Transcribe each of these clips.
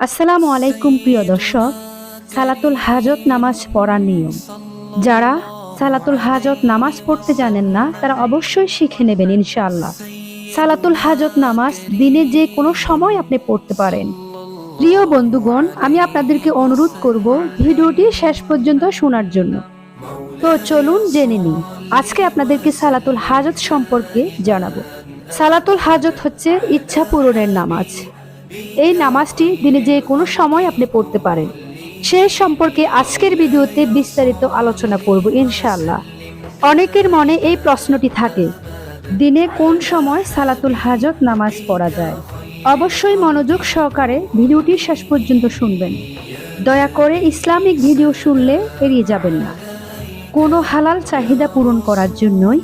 আসসালামু আলাইকুম প্রিয় দর্শক। সালাতুল হাজত নামাজ পড়ার নিয়ম। যারা সালাতুল হাজত নামাজ পড়তে জানেন না তারা অবশ্যই শিখে নেবেন ইনশাআল্লাহ। সালাতুল হাজত নামাজ দিনে যে কোনো সময় আপনি পড়তে পারেন। প্রিয় বন্ধুগণ, আমি আপনাদেরকে অনুরোধ করব ভিডিওটি শেষ পর্যন্ত শোনার জন্য। তো চলুন জেনে নিই। আজকে আপনাদেরকে সালাতুল হাজত সম্পর্কে জানাবো। সালাতুল হাজত হচ্ছে ইচ্ছা পূরণের নামাজ। এই নামাজটি দিনে যে কোনো সময় আপনি পড়তে পারেন। সে সম্পর্কে আজকের ভিডিওতে বিস্তারিত আলোচনা করব ইনশাআল্লাহ। অনেকের মনে এই প্রশ্নটি থাকে, দিনে কোন সময় সালাতুল হাজত নামাজ পড়া যায়? অবশ্যই মনোযোগ সহকারে ভিডিওটি শেষ পর্যন্ত শুনবেন। দয়া করে ইসলামিক ভিডিও শুনলে এড়িয়ে যাবেন না। কোনো হালাল চাহিদা পূরণ করার জন্যই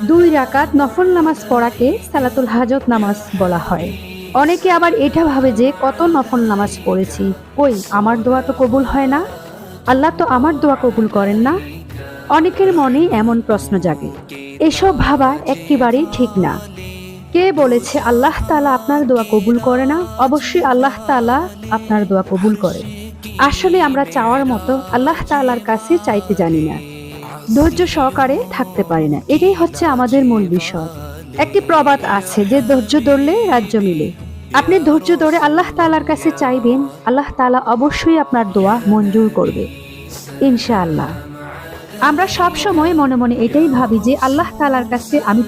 2 রাকাত নফল নামাজ পড়াকে সালাতুল হাজত নামাজ বলা হয়। অনেকে আবার এটা ভাবে যে কত নফল নামাজ পড়েছি, কই আমার দোয়া তো কবুল হয় না, আল্লাহ তো আমার দোয়া কবুল করেন না। অনেকের মনে এমন প্রশ্ন জাগে। এসব ভাবা একেবারেই ঠিক না। কে বলেছে আল্লাহ তাআলা আপনার দোয়া কবুল করে না? অবশ্যই আল্লাহ তাআলা আপনার দোয়া কবুল করে। আসলে আমরা চাওয়ার মতো আল্লাহ তাআলার কাছে চাইতে জানি না, ধৈর্য সহকারে থাকতে পারি না। এটাই হচ্ছে আমাদের মূল বিষয়। একটি প্রবাদ আছে যে ধৈর্য ধরলে রাজ্য মিলে। আপনি ধৈর্য ধরে আল্লাহ তাআলার কাছে চাইবেন, আল্লাহ তাআলা অবশ্যই আপনার দোয়া মঞ্জুর করবে ইনশাআল্লাহ। আমরা সব সময় মনে মনে এটাই ভাবি যে আল্লাহ তাআলার কাছে আমরা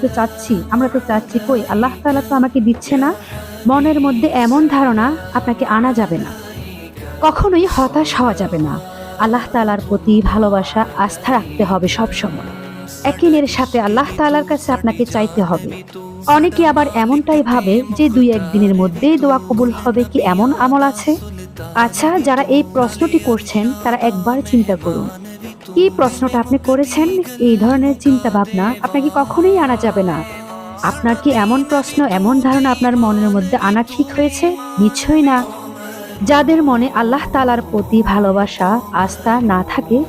তো চাচ্ছি, কই আল্লাহ তাআলা তো আমাকে দিচ্ছে না। মনের মধ্যে এমন ধারণা আপনাকে আনা যাবে না। কখনোই হতাশ হওয়া যাবে না। আল্লাহ তাআলার প্রতি ভালোবাসা, আস্থা রাখতে হবে সব সময়। একিনের সাথে আল্লাহ তাআলার কাছে আপনাকে চাইতে হবে। অনেকে আবার এমনটাই ভাবে যে 2-1 দিনের মধ্যেই দোয়া কবুল হবে, কি এমন আমল আছে? আচ্ছা, যারা এই প্রশ্নটি করছেন তারা একবার চিন্তা করুন, কি প্রশ্নটা আপনি করেছেন? এই ধরনের চিন্তা ভাবনা আপনাকে কখনোই আনা যাবে না। আপনার কি এমন প্রশ্ন, এমন ধারণা আপনার মনের মধ্যে আনা ঠিক হয়েছে? নিশ্চয়ই না। যাদের মনে আল্লাহ তাআলার প্রতি ভালোবাসা, আস্থা না থাকে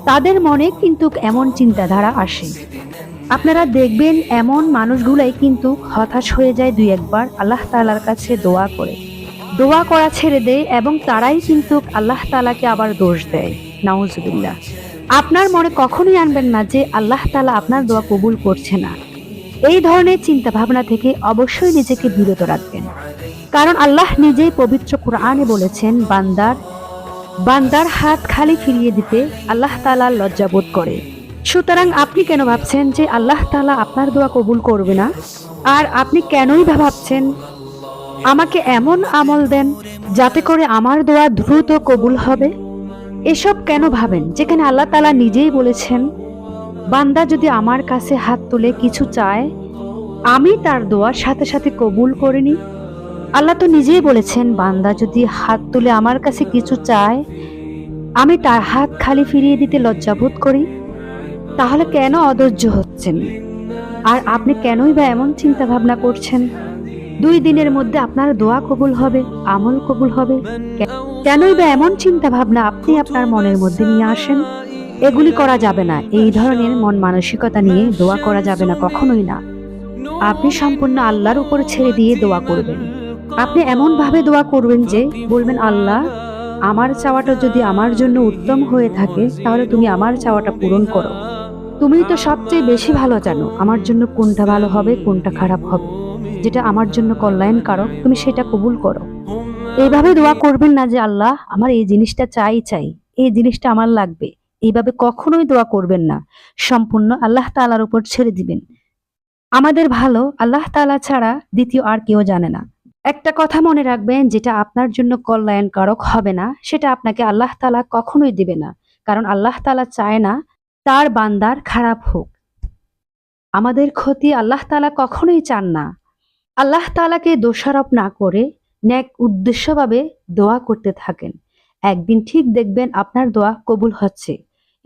তাদের মনে কিন্তু এমন চিন্তাধারা আসে। আপনারা দেখবেন এমন মানুষগুলাই কিন্তু হতাশ হয়ে যায় 2-1 বার আল্লাহ তাআলার কাছে দোয়া করে। দোয়া করা ছেড়ে দেয় এবং তারাই কিন্তু আল্লাহ তাআলাকে আবার দোষ দেয়। নাউজুবিল্লাহ। আপনার মনে কখনোই আনবেন না যে আল্লাহ তাআলা আপনার দোয়া কবুল করছে না। এই ধরনের চিন্তা ভাবনা থেকে অবশ্যই নিজেকে বিরত রাখবেন। কারণ আল্লাহ নিজেই পবিত্র কোরআনে বলেছেন, বান্দার হাত খালি ফিরিয়ে দিতে আল্লাহ তাআলা লজ্জাবোধ করে। সুতরাং আপনি কেন ভাবছেন যে আল্লাহ তাআলা আপনার দোয়া কবুল করবে না? আর আপনি কেনই বা ভাবছেন আমাকে এমন আমল দেন যাতে করে আমার দোয়া দ্রুত কবুল হবে? এসব কেন ভাবেন, যেখানে আল্লাহ তাআলা নিজেই বলেছেন, বান্দা যদি আমার কাছে হাত তুলে কিছু চায় আমি তার দোয়ার সাথে সাথে কবুল করে নিই। আল্লাহ তো নিজেই বলেছেন, বান্দা যদি হাত তুলে আমার কাছে কিছু চায় আমি তার হাত খালি ফিরিয়ে দিতে লজ্জাবোধ করি। তাহলে কেন অধৈর্য হচ্ছেন? আর আপনি কেনই বা এমন চিন্তা ভাবনা করছেন 2 দিনের মধ্যে আপনার দোয়া কবুল হবে, আমল কবুল হবে? কেনই বা এমন চিন্তা ভাবনা আপনি আপনার মনের মধ্যে নিয়ে আসেন? এগুলি করা যাবে না। এই ধরনের মন মানসিকতা নিয়ে দোয়া করা যাবে না, কখনোই না। আপনি সম্পূর্ণ আল্লাহর উপর ছেড়ে দিয়ে দোয়া করবেন। আপনি এমন ভাবে দোয়া করবেন যে বলবেন, আল্লাহ আমার চাওয়াটা যদি আমার জন্য উত্তম হয়ে থাকে তাহলে তুমি আমার চাওয়াটা পূরণ করো। তুমি তো সবচেয়ে বেশি ভালো জানো আমার জন্য কোনটা ভালো হবে, কোনটা খারাপ হবে। যেটা আমার জন্য কল্যাণকারক তুমি সেটা কবুল করো। এইভাবে দোয়া করবেন না যে আল্লাহ আমার এই জিনিসটা চাই, এই জিনিসটা আমার লাগবে। এইভাবে কখনোই দোয়া করবেন না। সম্পূর্ণ আল্লাহ তাআলার উপর ছেড়ে দিবেন। আমাদের ভালো আল্লাহ তাআলা ছাড়া দ্বিতীয় আর কেউ জানে না। একটা কথা মনে রাখবেন, যেটা আপনার জন্য কল্যাণকারক হবে না সেটা আপনাকে আল্লাহ তাআলা কখনোই দিবে না। কারণ আল্লাহ তাআলা চায় না তার বান্দার খারাপ হোক। আমাদের ক্ষতি আল্লাহ তাআলা কখনোই চান না। আল্লাহ তাআলাকে দোষারোপ না করে নেক উদ্দেশ্যভাবে দোয়া করতে থাকেন। একদিন ঠিক দেখবেন আপনার দোয়া কবুল হচ্ছে।